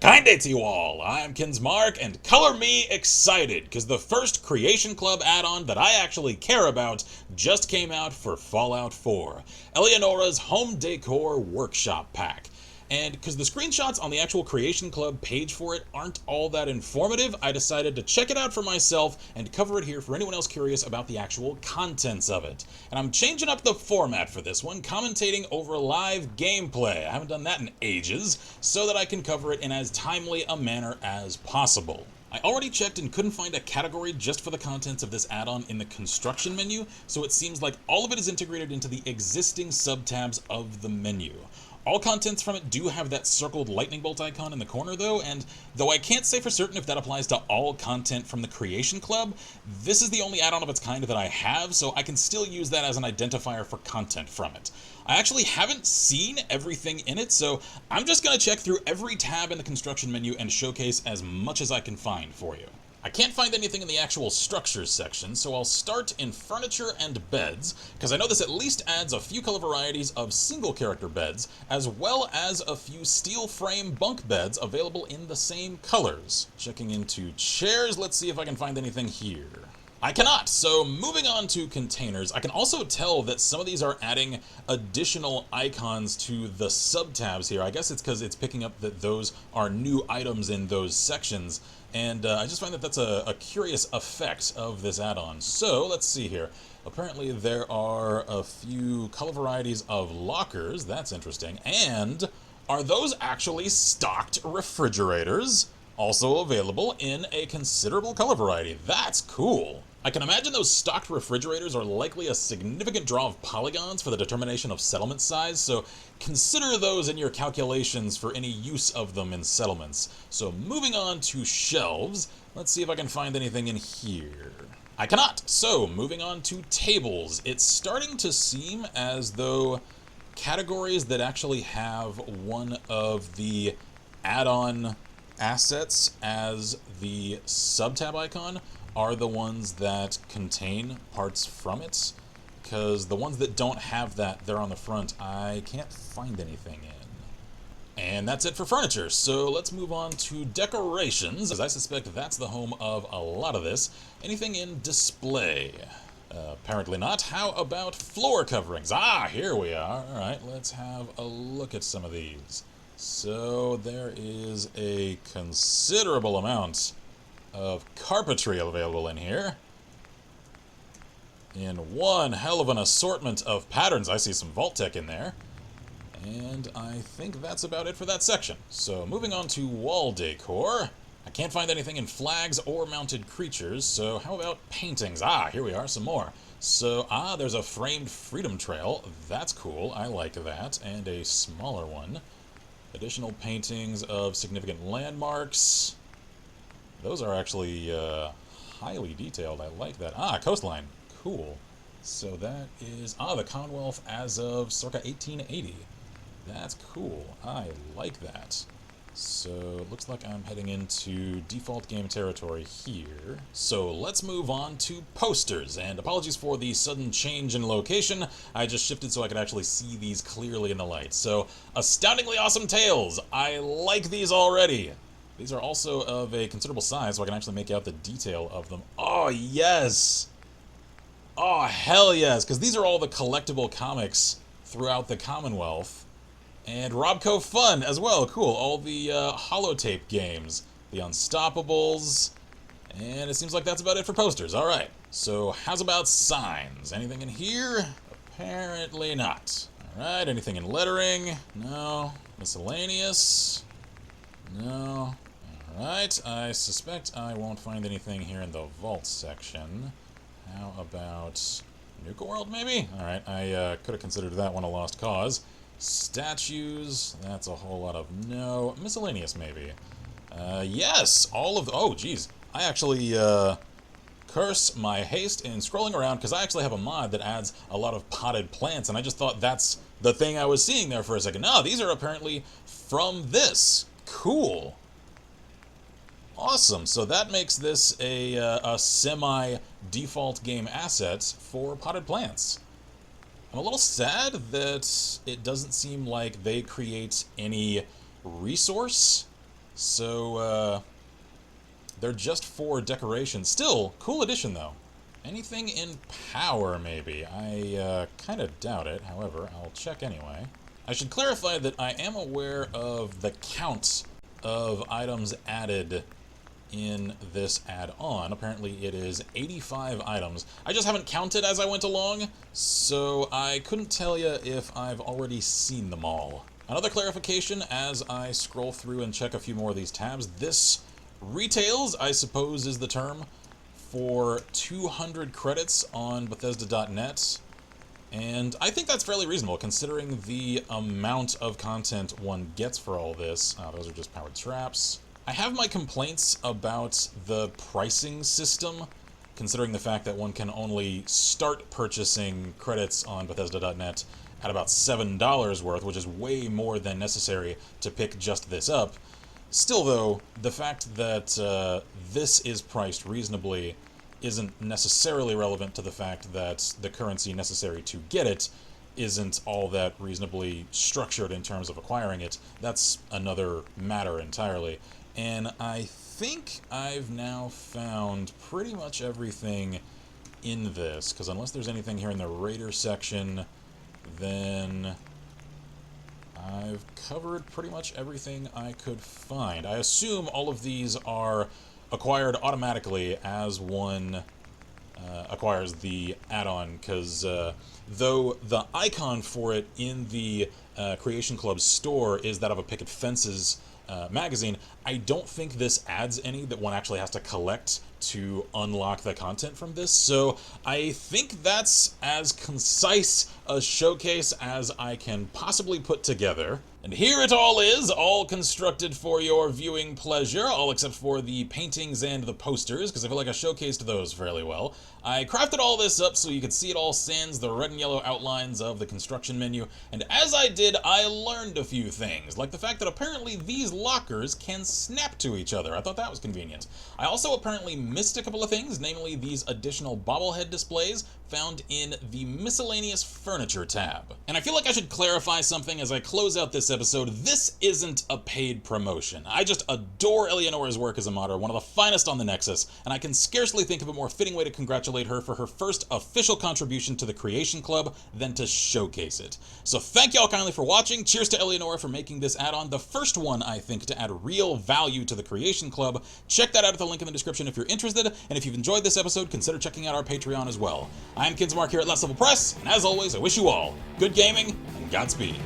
Kind day to you all, I'm Kinsmarck, and color me excited, because the first Creation Club add-on that I actually care about just came out for Fallout 4, Elianora's Home Decor Workshop Pack. And because the screenshots on the actual Creation Club page for it aren't all that informative, I decided to check it out for myself and cover it here for anyone else curious about the actual contents of it. And I'm changing up the format for this one, commentating over live gameplay. I haven't done that in ages, so that I can cover it in as timely a manner as possible. I already checked and couldn't find a category just for the contents of this add-on in the construction menu, so it seems like all of it is integrated into the existing subtabs of the menu. All contents from it do have that circled lightning bolt icon in the corner though, and though I can't say for certain if that applies to all content from the Creation Club, this is the only add-on of its kind that I have, so I can still use that as an identifier for content from it. I actually haven't seen everything in it, so I'm just going to check through every tab in the construction menu and showcase as much as I can find for you. I can't find anything in the actual structures section, so I'll start in furniture and beds, because I know this at least adds a few color varieties of single character beds, as well as a few steel frame bunk beds available in the same colors. Checking into chairs, let's see if I can find anything here. I cannot, so moving on to containers, I can also tell that some of these are adding additional icons to the sub-tabs here. I guess it's because it's picking up that those are new items in those sections, and I just find that that's a curious effect of this add-on. So, let's see here. Apparently there are a few color varieties of lockers, that's interesting, and are those actually stocked refrigerators? Also available in a considerable color variety. That's cool. I can imagine those stocked refrigerators are likely a significant draw of polygons for the determination of settlement size, so consider those in your calculations for any use of them in settlements. So moving on to shelves, let's see if I can find anything in here. I cannot. So moving on to tables, it's starting to seem as though categories that actually have one of the add-on assets as the sub-tab icon are the ones that contain parts from it, because the ones that don't have that there on the front, I can't find anything in. And that's it for furniture, so let's move on to decorations, as I suspect that's the home of a lot of this. Anything in display? Apparently not. How about floor coverings? Ah, here we are. Alright, let's have a look at some of these. So there is a considerable amount of carpentry available in here. In one hell of an assortment of patterns. I see some Vault-Tec in there. And I think that's about it for that section. So moving on to wall decor. I can't find anything in flags or mounted creatures, so how about paintings? Ah, here we are, some more. So, there's a framed Freedom Trail. That's cool, I like that. And a smaller one. Additional paintings of significant landmarks. Those are actually highly detailed. I like that. Ah, coastline. Cool. So that is... the Commonwealth as of circa 1880. That's cool. I like that. So, it looks like I'm heading into default game territory here. So, let's move on to posters. And apologies for the sudden change in location. I just shifted so I could actually see these clearly in the light. So, Astoundingly Awesome Tales. I like these already. These are also of a considerable size, so I can actually make out the detail of them. Oh, yes! Oh, hell yes! Because these are all the collectible comics throughout the Commonwealth. And Robco Fun as well, cool. All the holotape games, the Unstoppables, and it seems like that's about it for posters. Alright, so how's about signs? Anything in here? Apparently not. Alright, anything in lettering? No. Miscellaneous? No. Alright, I suspect I won't find anything here in the vault section. How about Nuka World, maybe? Alright, I could have considered that one a lost cause. Statues, that's a whole lot of no. Miscellaneous, maybe. Yes, all of the... Oh, geez. I actually, curse my haste in scrolling around, because I actually have a mod that adds a lot of potted plants, and I just thought that's the thing I was seeing there for a second. No, these are apparently from this. Cool. Awesome. So that makes this a semi-default game asset for potted plants. I'm a little sad that it doesn't seem like they create any resource So, they're just for decoration. Still, cool addition, though. Anything in power, maybe? I kind of doubt it. However, I'll check anyway. I should clarify that I am aware of the count of items added in this add-on. Apparently it is 85 items. I just haven't counted as I went along, so I couldn't tell you if I've already seen them all. Another clarification as I scroll through and check a few more of these tabs. This retails, I suppose is the term, for 200 credits on Bethesda.net. And I think that's fairly reasonable, considering the amount of content one gets for all this. Oh, those are just powered traps. I have my complaints about the pricing system, considering the fact that one can only start purchasing credits on Bethesda.net at about $7 worth, which is way more than necessary to pick just this up. Still, though, the fact that this is priced reasonably isn't necessarily relevant to the fact that the currency necessary to get it isn't all that reasonably structured in terms of acquiring it. That's another matter entirely. And I think I've now found pretty much everything in this, because unless there's anything here in the Raider section, then I've covered pretty much everything I could find. I assume all of these are acquired automatically as one acquires the add-on, because though the icon for it in the Creation Club store is that of a Picket Fences magazine, I don't think this adds any that one actually has to collect to unlock the content from this, so I think that's as concise a showcase as I can possibly put together. And here it all is, all constructed for your viewing pleasure, all except for the paintings and the posters, because I feel like I showcased those fairly well. I crafted all this up so you could see it all sans the red and yellow outlines of the construction menu, and as I did, I learned a few things, like the fact that apparently these lockers can snap to each other. I thought that was convenient. I also apparently missed a couple of things, namely these additional bobblehead displays found in the miscellaneous furniture tab. And I feel like I should clarify something as I close out this episode. This isn't a paid promotion. I just adore Elianora's work as a modder, one of the finest on the Nexus, and I can scarcely think of a more fitting way to congratulate her for her first official contribution to the Creation Club than to showcase it. So thank y'all kindly for watching. Cheers to Elianora for making this add-on, the first one, I think, to add real value to the Creation Club. Check that out at the link in the description if you're interested, and if you've enjoyed this episode, consider checking out our Patreon as well. I'm Kinsmarck here at Less Level Press, and as always, I wish you all good gaming and Godspeed.